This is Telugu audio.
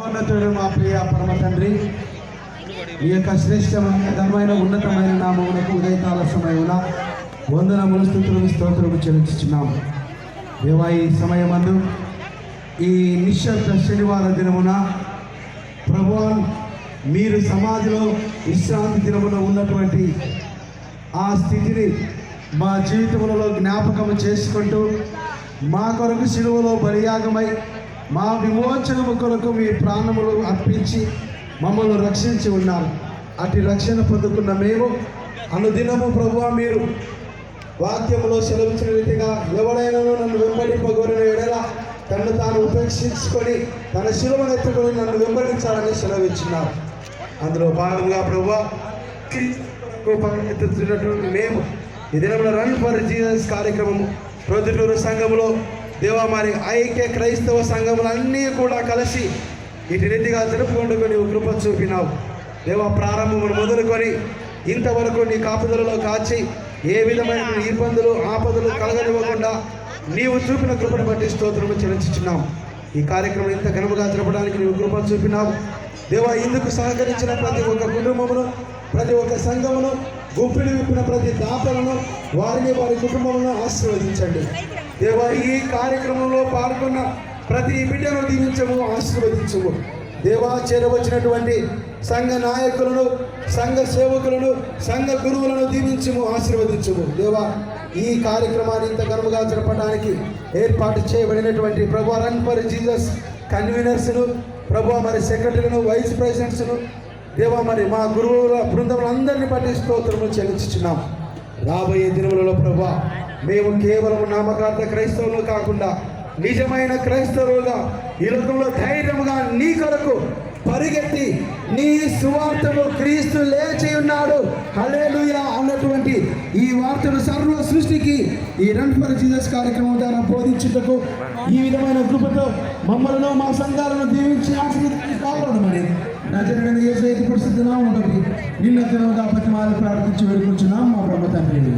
మహోన్నతుడు మా ప్రియ పరమ తండ్రి, ఈ యొక్క శ్రేష్టమైన ఘనమైన ఉన్నతమైన నామమునకు ఉదయకాల సమయమున వందనములు స్తుతులు స్తోత్రము చెల్లించుచున్నాము. దేవా, ఈ సమయమందు ఈ నిశ్శబ్ద శనివార దినమున ప్రభువా, మీరు సమాధిలో విశ్రాంతి దినమున ఉన్నటువంటి ఆ స్థితిని మా జీవితములలో జ్ఞాపకము చేసుకుంటూ మా కొరకు శిలువలో బలియాగమై మా విమోచనము కొరకు మీ ప్రాణములు అర్పించి మమ్మల్ని రక్షించి ఉన్నారు. అటు రక్షణ పొందుకున్న మేము అనుదినము ప్రభువా, మీరు వాక్యములో సెలవించిన రీతిగా ఎవడైనా నన్ను వెంబడింపగోరిన ఎడల తను తాను ఉపేక్షించుకొని తన శిలువను ఎత్తుకొని నన్ను వెంబడించాలని సెలవిచ్చినారు. అందులో భాగంగా ప్రభువా, ఎత్తుతున్నటువంటి మేము ఈ దినంలో రన్ ఫర్ జీసస్ కార్యక్రమము ప్రొద్దుటూరు సంఘములో దేవా, మరి ఐక్య క్రైస్తవ సంఘములన్నీ కూడా కలిసి ఇటు రీతిగా జరుపుకుంటూ నీవు కృప చూపినావు. దేవా, ప్రారంభమును మొదలుకొని ఇంతవరకు నీ కాపుదలలో కాచి ఏ విధమైన ఇబ్బందులు ఆపదలు కలగనివ్వకుండా నీవు చూపిన కృపను బట్టి స్తోత్రము చెల్లించుచున్నాము. ఈ కార్యక్రమం ఇంత ఘనముగా జరపడానికి నీవు కృప చూపినావు. దేవా, ఇందుకు సహకరించిన ప్రతి ఒక్క కుటుంబమును, ప్రతి ఒక్క సంఘమును, గుప్పిడి విప్పిన ప్రతి దాతలను, వారిని వారి కుటుంబములను ఆశీర్వదించండి. దేవా, ఈ కార్యక్రమంలో పాల్గొన్న ప్రతి బిడ్డను దీవించము, ఆశీర్వదించము. దేవా, చేరవచ్చినటువంటి సంఘ నాయకులను, సంఘ సేవకులను, సంఘ గురువులను దీవించము, ఆశీర్వదించము. దేవా, ఈ కార్యక్రమాన్ని ఇంత ఘనముగా జరపడానికి ఏర్పాటు చేయబడినటువంటి ప్రభు రన్ ఫర్ జీసస్ కన్వీనర్స్ను, ప్రభు మరి సెక్రటరీలను, వైస్ ప్రెసిడెంట్స్ను, దేవా, మరి మా గురువుల బృందములందరినీ బట్టి స్తోత్రము చెల్లించుచున్నాం. రాబోయే దినములలో ప్రభు మేము కేవలం నామకార్థ క్రైస్తవులు కాకుండా నిజమైన క్రైస్తవులుగా ఈ లోకంలో ధైర్యముగా నీ కొరకు పరిగెత్తి నీ సువార్తను క్రీస్తు లేచి ఉన్నాడు, హల్లెలూయా అన్నటువంటి ఈ వార్తను సర్వ సృష్టికి ఈ రన్ ఫర్ జీసస్ కార్యక్రమం ద్వారా బోధించుటకు ఈ విధమైన కృపతో మమ్మల్ని మా సంఘాలను దీవించి ఆశీర్వదించి కావాలమని నజరేయుడైన యేసు పరిశుద్ధ నామములో నిన్న దినముగా బతిమాలి ప్రార్థించి వేడుకుంటున్నాం మా ప్రభువు తండ్రి.